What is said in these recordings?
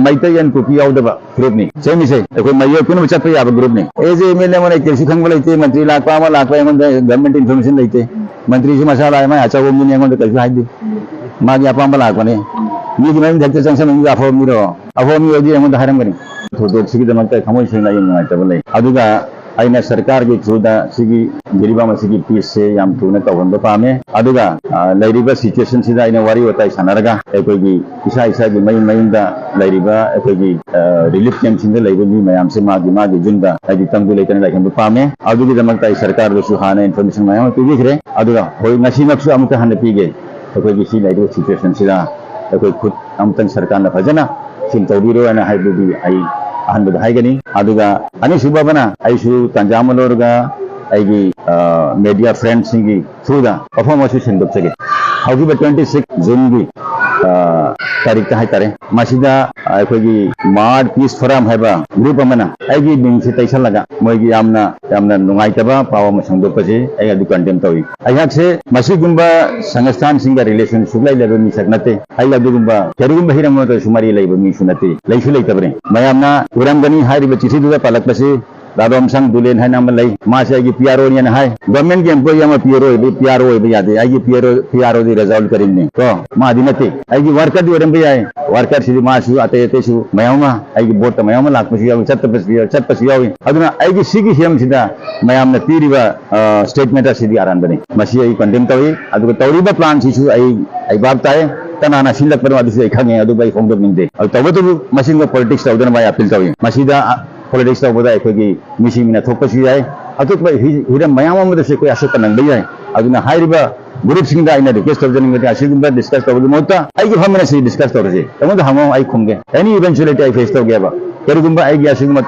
Maitay and Kuki out the group ni. Same say, if my Yokin Chapi have a group ni. As a million when I can see Kangalate, Mantri Lakama, Lakam on the government information later. Mantri Masala, I have a woman on the Kalhadi. Magia Pambalakane. You can take the sanction of Miro. A home you on the Haramani. To see the Manta commotion in my table. Aduga. Aina सरकार की through सिगी गरीबा मसीगी piece से याम थूने तवंदो पामे अदुगा लाइरिबा situation सिदा आइना वारी बताई सनारगा एकोगी इसा की मई दा लाइरिबा एकोगी रिलीफ कैंप सिंदे लाइबगी मयाम से मागी जुनदा आदि तंगु लेतने लाइकन पामे अदुगी दमकता सरकार दो सुहाने इन्फॉर्मेशन माया तो दिख रहे अदुगा होई नसी नक्सु अमुता हने पीगे एकोगी सी लाइरिबा सिचुएशन सिदा एकोई खुद अमुतन सरकार ना फजना सिम तौबीरो अना हाइबुगी आई अहनबद हाइगनी अदुगा अनि सुबबना आइसु तंजामलोरगा आइगी मीडिया फ्रेंड्स सिंगी थ्रूदा परफॉर्मेंस सेंडप सके हौगिबा 26 जून की तारीख हाई तारे मासिदा अखोगी मार्ड पीस फोरम हैबा ग्रुप अमना आइगी बिंग से तैसल लगा मोइगी यामना नुंगाइतबा पावा मसंदोपसे आइ अदु कंटेम तोई आइहाक से मसिगुंबा संस्थान सिंगा रिलेशन सुगलाई लेबे मी सकनते आइ अदुगुंबा केरुगुंबा हिरमो तो सुमारी लेबे मी सुनते लैसु लैतबरे मयामना उरामगनी हारिबे चिठिदुदा पालकपसे दादोम संग दुलेन है नाम लई मासे आइगी पीआरओ ने हाय गवर्नमेंट के एम्प्लॉय या पीआरओ बे यादे आइगी पीआरओ दी रिजल्ट करिने तो मा दिनते आइगी वर्कर दी ओरम बे आय वर्कर सिदी मासु अते सु मयामा आइगी बोट मयामा लाकपसि या चटपसि यावी अदुना आइगी सिगी हिम सिदा मयामना पीरिबा स्टेटमेंट सिदी आरान बने मसि आइ कंडेम तवी अदुगा तौरिबा प्लान सिसु आई बाप ताय तनाना सिलक पर अदुसु आई खंगे अदु बाई फोंगदो मिंदे तबतो मसिंग पॉलिटिक्स तौदन बाय अपील तवी मसिदा पॉलिटिक्स तौबदा अखोगी मिसिमिना थोपसु याय अतुप हिरम मयाम अमदसे कोई आशक नंग याय अदुना हाइरिबा ग्रुप सिंग दा आइना रिक्वेस्ट तौदन गति आसिगुंबा डिस्कस तौबदु मोता आइगी फमना सि डिस्कस तौरसे तमद हमो आई खुमगे एनी इवेंचुअलिटी आई फेस तौगेबा केरुगुंबा आइगी आसिगुंबा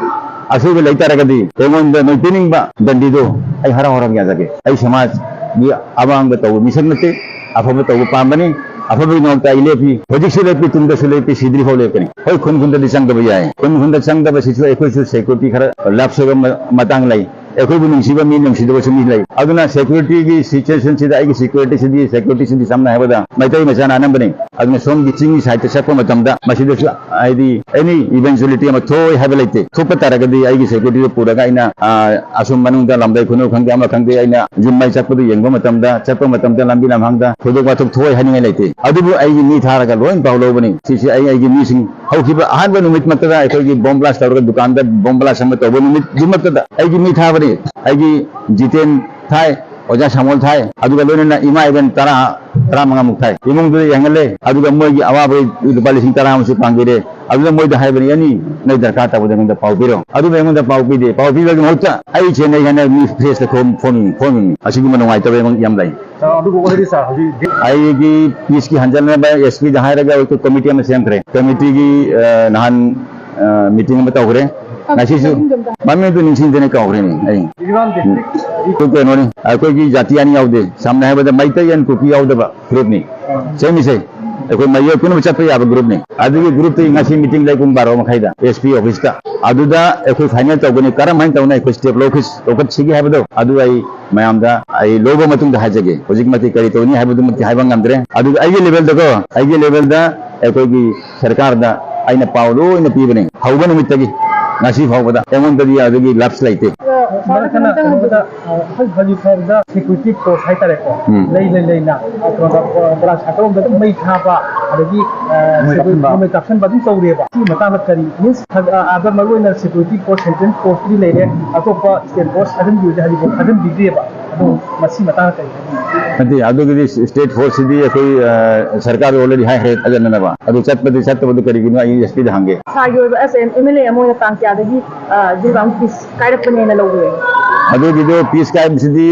असुबे लैतारगदी एमोन द नोटिनिंगबा दंडिदो आई हरा हरा गया जागे आई समाज नि अबांग तौ मिसन नते अफब तौ पामबनी अफबी नोंता इलेपी होजिक्सु लेपी तुमदसु लेपी सिद्री हो लेपनी होय खुन चंगदब याय खुन चंगदब सिसु एकोइसु सिक्योरिटी खरा लापसोग मतंग लाई एकोइबु नुंसिबा मी नुंसिदबसु मी लाई अदुना सिक्योरिटी की सिचुएशन सिदा आइगी सिक्योरिटी सिदी सामना हैबदा मैतै मचाना आनंबने अदुना सोम गिचिंग साइट सकप मतमदा मसिदसु आइदी एनी इवेंचुअलिटी म थोय हैबलाइते थोप तारगदी आइगी सिक्योरिटी पुरगा आइना असुम मनुंदा लमदै खुनु खंगे अमा खंगे आइना जुम्माइ चकपदु येंगबा मतमदा लंबी लमहांगदा थोदो बाथुक थोय हानिङै लाइते अदुबु आइगी मी थारगा लोइन पावलोबनी सिसि आइगी मीसिंग हौखिबा अहानबा नुमित मतदा आइगी बम ब्लास्ट तौरगा दुकानदा बम ब्लास्ट सम तौबो नुमित जुमतदा आइगी मी थाबनी आइगी जितेन थाय ओजा सामोल थाय अदुगा लोइना इमा इवेन तरा मंगामुक थाय इमुंगदु यांगले अदुगा मोइगी अवाबै लुपा लिसिंग तरा अमसु पांगिरे अदुगा मोइदा हाइबनी यानी नै दरकार ताबोदा पाउपिरो अदुगा एंगोंदा पाउपिदे पाउपिबगे मोता आई चेनै हने मी फेस फोन असिगु मनोंगाइ तबे याम लाई आइगी पीस की हंजल में एसपी हाइरगा कमिटी में सेमख्रे कमिटी की नहान मीटिंग में तौरे नासिसु मम्मी तो निंसिंदने कौरेनी आई तो केनोनी अखोगी जातियानी यावदे सामने हैबदा मैतै एन कुकी यावदबा ग्रुप नि सेमिसे अखोई मयो कुनु चपे याब ग्रुप नि अदुगी ग्रुप तो इंगासी मीटिंग लाई कुम 12 मखाइदा एसपी ऑफिस का अदुदा अखोई फाइनल तौगनी करम हाइन तौना अखोई स्टेप लोफिस लोकत सिगी हैबदो अदु आई मयामदा आई लोगो मतुंग दा हाजगे होजिक मति करी तौनी हैबदु मति हाइबंग अंदरे अदु आइगे लेवल दा अखोगी सरकार दा आइना पावलो इन पीबने हौबन मितगी नासी फावबदा एमोंददी अदुगी लाप्स लाइते मरकना बदा हजि फरदा सिक्योरिटी फोर्स हाइतारेको लेना बड़ा साकरों द मै थाबा अदगी मै कप्शन बदि तौरेबा सी मताना करी मींस आदर मरोइना सिक्योरिटी फोर्स सेंट्रल फोर्स दी लेरे अतोपा स्टेट फोर्स अदम युज हरि बो अदम बिग्रेबा अदो मसी मताना करी नदी अदुगी स्टेट फोर्स दी कोई सरकार ऑलरेडी हाई है अजननबा अदु चटपदि चटपदि करिगिनो आई एसपी द हांगे सागी ओइबा एसएम एमएलए अमोय तांग क्यादगी जिबाम पीस कायरपनेना लौवे अदुगिदो पीस कायबसिदी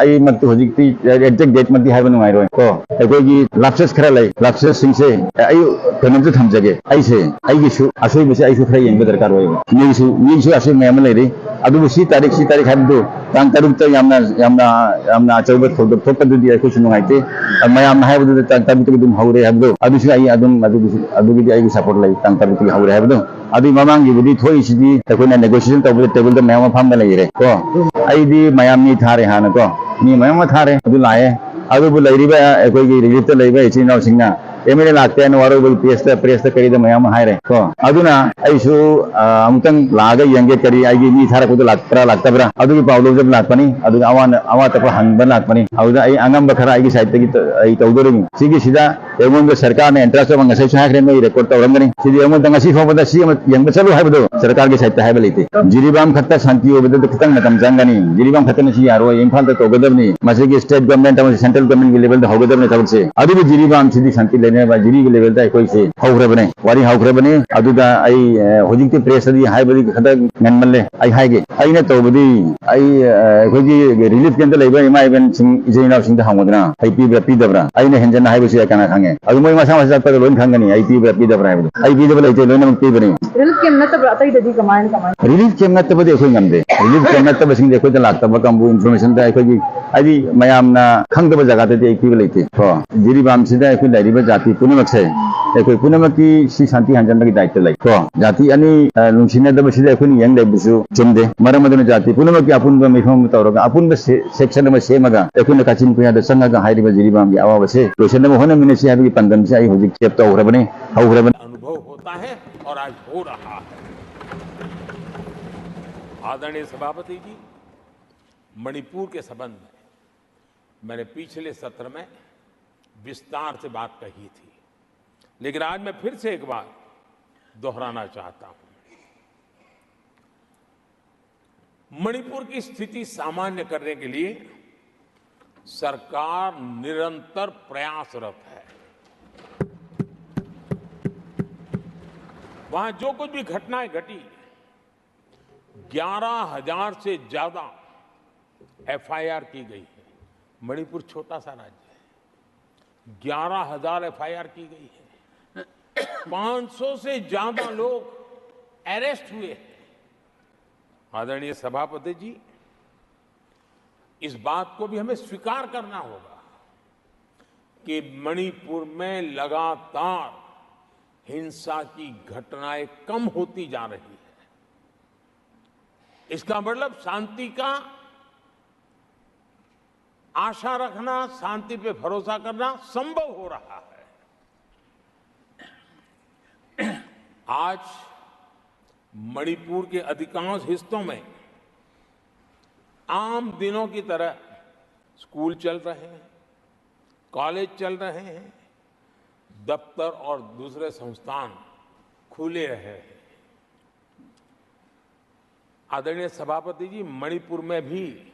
आई मत होजिकती एग्जैक्ट डेट मत हाइबा नुंगाइरोय को एकोगी लाप्सेस खरा लै लाप्सेस सिंसे आई कनमजु थमजगे आइसे आइगिसु असोइबसे आइसु खरा येंग दरकार होय मीसु असोइ मेम लैरे अदुबु सी तारीख हाइबदो तांग तारुक त यामना अचौबत थोदो थोपदुदी आइसु नुंगाइते मयाम हाइबदो तांग तारुक दुम हौरे हाइबदो अदुसु आई अदुगी आइगि सपोर्ट लै तांग तारुक हौरे हाइबदो अदु ममांगी बुदी थोइसिदी तकोना नेगोशिएशन तौबदो टेबल द मयाम फाम लैरे को आइदी मयाम नि थारे हाना को नि मयाम थारे अदु लाए अदुबु लैरिबा एकोगी रिलीफ त लैबा इचिनाव सिंगना MLA लाक्ते हैं वारो बोल प्रेस करी दे मयाम हाय रे को अदुना ऐसु अमुतंग लागा यंगे करी आइगी मी थारा को लाक्ता ब्रा अदुगी पावलो जब लाक्पनी अदु आवा तप हंगबन लाक्पनी अदु आई अंगम बखरा आइगी साइड तगी आई तौदोरिंग सिगी सिदा एमोन सरकार ने इंटरेस्ट मंग सै छाखरे में रिकॉर्ड तौरंगनी सिदी एमोन तंग सी फोबदा सी यंग चलो हाइबदो सरकार के साइड हाइब लेते जिरीबाम खत्ता शांति होबदो खतंग मतम जंगनी जिरीबाम खत्ता नसी यारो इंफाल त तौगदबनी मसेगी स्टेट गवर्नमेंट और सेंट्रल गवर्नमेंट के लेवल द होगदबनी तब से अदु जिरीबाम सिदी शांति लेने बा जिरी के लेवल दा कोई से हौखरे बने वारी हौखरे बने अदुदा आई होजिंगते प्रेस दी हाइबदी खदा ननमले आई हाइगे आइने तौबदी आई खोजी रिलीफ केंद्र लेबा इमा इवन सिंग इजेना सिंग दा हामदना आई पी दबरा आइने हेंजन हाइबसे काना खांगे अदु मोय मसा मसा तक लोन खांगनी आई पी दबरा हाइबदी आई पी दबला इते लोन पी बने रिलीफ केम नतब्रा अतैददी कमायन रिलीफ केम नतबदे अखोय ngamde रिलीफ केम नतबसिंग दे अखोय लाक्तब कांबु इन्फॉर्मेशन दा अखोय आदि मयामना खंगदब जगह ते पी लेते को जिरीबाम सिदा अखोय लाइरिबा जाति पुनमक से अखोय पुनमक की सी शांति हंजन की दायित्व लै को जाति अनि नुसिनदब सिदा अखोय यंग लेबसु चुमदे मरमदन जाति पुनमक की अपुन मिफम तौरगा अपुन सेक्शन में सेमगा अखोय काचिन कुया द संगा हाइरिबा जिरीबाम की आवाबसे क्वेश्चन में होने मिनेसी हाबी पंदन से आई होजिक चेप तौरबने हौरबने अनुभव होता है और आज हो रहा है। आदरणीय सभापति जी, मणिपुर के संबंध में मैंने पिछले सत्र में विस्तार से बात कही थी, लेकिन आज मैं फिर से एक बार दोहराना चाहता हूं। मणिपुर की स्थिति सामान्य करने के लिए सरकार निरंतर प्रयासरत है। वहां जो कुछ भी घटनाएं घटी, 11,000 से ज्यादा FIR की गई है। मणिपुर छोटा सा राज्य है, 11,000 FIR की गई है। 500 से ज्यादा लोग अरेस्ट हुए हैं। आदरणीय सभापति जी, इस बात को भी हमें स्वीकार करना होगा कि मणिपुर में लगातार हिंसा की घटनाएं कम होती जा रही है। इसका मतलब शांति का आशा रखना, शांति पे भरोसा करना संभव हो रहा है। आज मणिपुर के अधिकांश हिस्सों में आम दिनों की तरह स्कूल चल रहे हैं, कॉलेज चल रहे हैं, दफ्तर और दूसरे संस्थान खुले रहे हैं। आदरणीय सभापति जी, मणिपुर में भी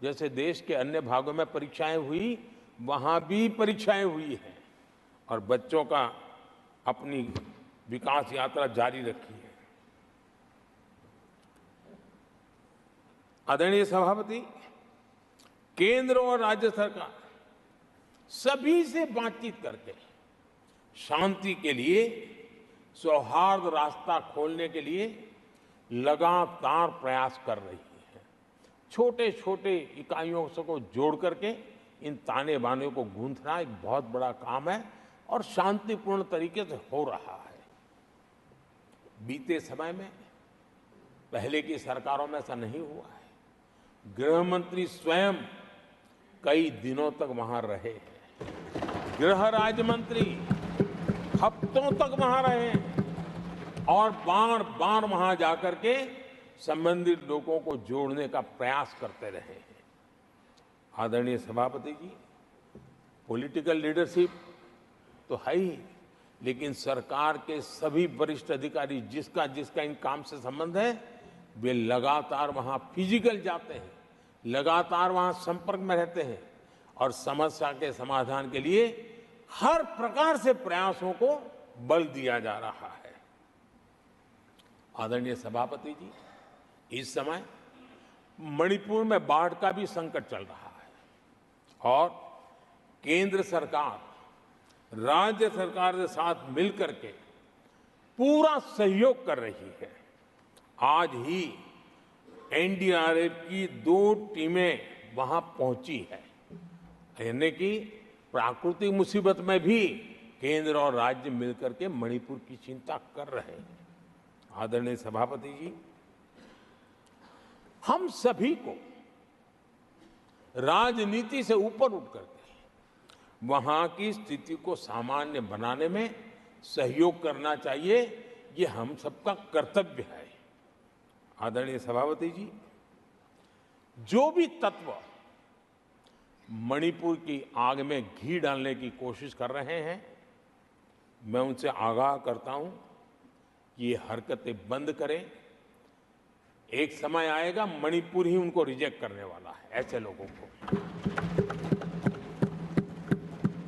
जैसे देश के अन्य भागों में परीक्षाएं हुई, वहां भी परीक्षाएं हुई हैं और बच्चों का अपनी विकास यात्रा जारी रखी है। आदरणीय सभापति, केंद्र और राज्य सरकार सभी से बातचीत करके शांति के लिए, सौहार्द रास्ता खोलने के लिए लगातार प्रयास कर रही है। छोटे छोटे इकाइयों को जोड़ करके इन ताने बाने को गूंथना एक बहुत बड़ा काम है और शांतिपूर्ण तरीके से हो रहा है। बीते समय में पहले की सरकारों में ऐसा नहीं हुआ है। गृह मंत्री स्वयं कई दिनों तक वहां रहे हैं, गृह राज्य मंत्री हफ्तों तक वहां रहे हैं और बार बार वहां जाकर के संबंधित लोगों को जोड़ने का प्रयास करते रहे हैं। आदरणीय सभापति जी, पॉलिटिकल लीडरशिप तो है ही, लेकिन सरकार के सभी वरिष्ठ अधिकारी जिसका जिसका इन काम से संबंध है, वे लगातार वहां फिजिकल जाते हैं, लगातार वहां संपर्क में रहते हैं और समस्या के समाधान के लिए हर प्रकार से प्रयासों को बल दिया जा रहा है। आदरणीय सभापति जी, इस समय मणिपुर में बाढ़ का भी संकट चल रहा है और केंद्र सरकार राज्य सरकार के साथ मिलकर के पूरा सहयोग कर रही है। आज ही एनडीआरएफ की 2 टीमें वहां पहुंची है, यानी कि प्राकृतिक मुसीबत में भी केंद्र और राज्य मिलकर के मणिपुर की चिंता कर रहे हैं। आदरणीय सभापति जी, हम सभी को राजनीति से ऊपर उठ करके वहां की स्थिति को सामान्य बनाने में सहयोग करना चाहिए। ये हम सबका कर्तव्य है। आदरणीय सभापति जी, जो भी तत्व मणिपुर की आग में घी डालने की कोशिश कर रहे हैं, मैं उनसे आगाह करता हूं कि ये हरकतें बंद करें। एक समय आएगा मणिपुर ही उनको रिजेक्ट करने वाला है, ऐसे लोगों को।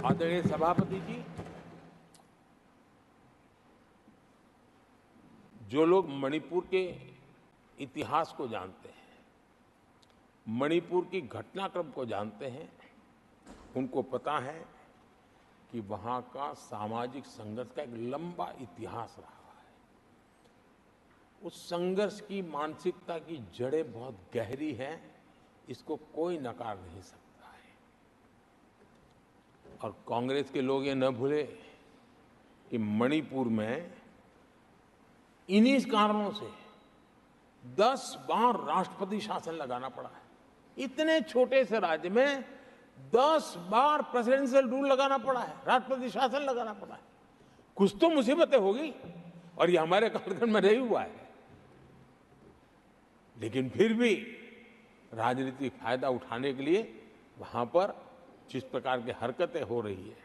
आदरणीय सभापति जी, जो लोग मणिपुर के इतिहास को जानते हैं, मणिपुर की घटनाक्रम को जानते हैं, उनको पता है कि वहाँ का सामाजिक संघर्ष का एक लंबा इतिहास रहा है। उस संघर्ष की मानसिकता की जड़ें बहुत गहरी हैं, इसको कोई नकार नहीं सकता है। और कांग्रेस के लोग ये न भूले कि मणिपुर में इन्हीं कारणों से 10 बार राष्ट्रपति शासन लगाना पड़ा है। इतने छोटे से राज्य में 10 बार प्रेसिडेंशियल रूल लगाना पड़ा है, राष्ट्रपति शासन लगाना पड़ा है। कुछ तो मुसीबतें होगी, और ये हमारे कालखंड में नहीं हुआ है। लेकिन फिर भी राजनीतिक फायदा उठाने के लिए वहां पर जिस प्रकार की हरकतें हो रही है,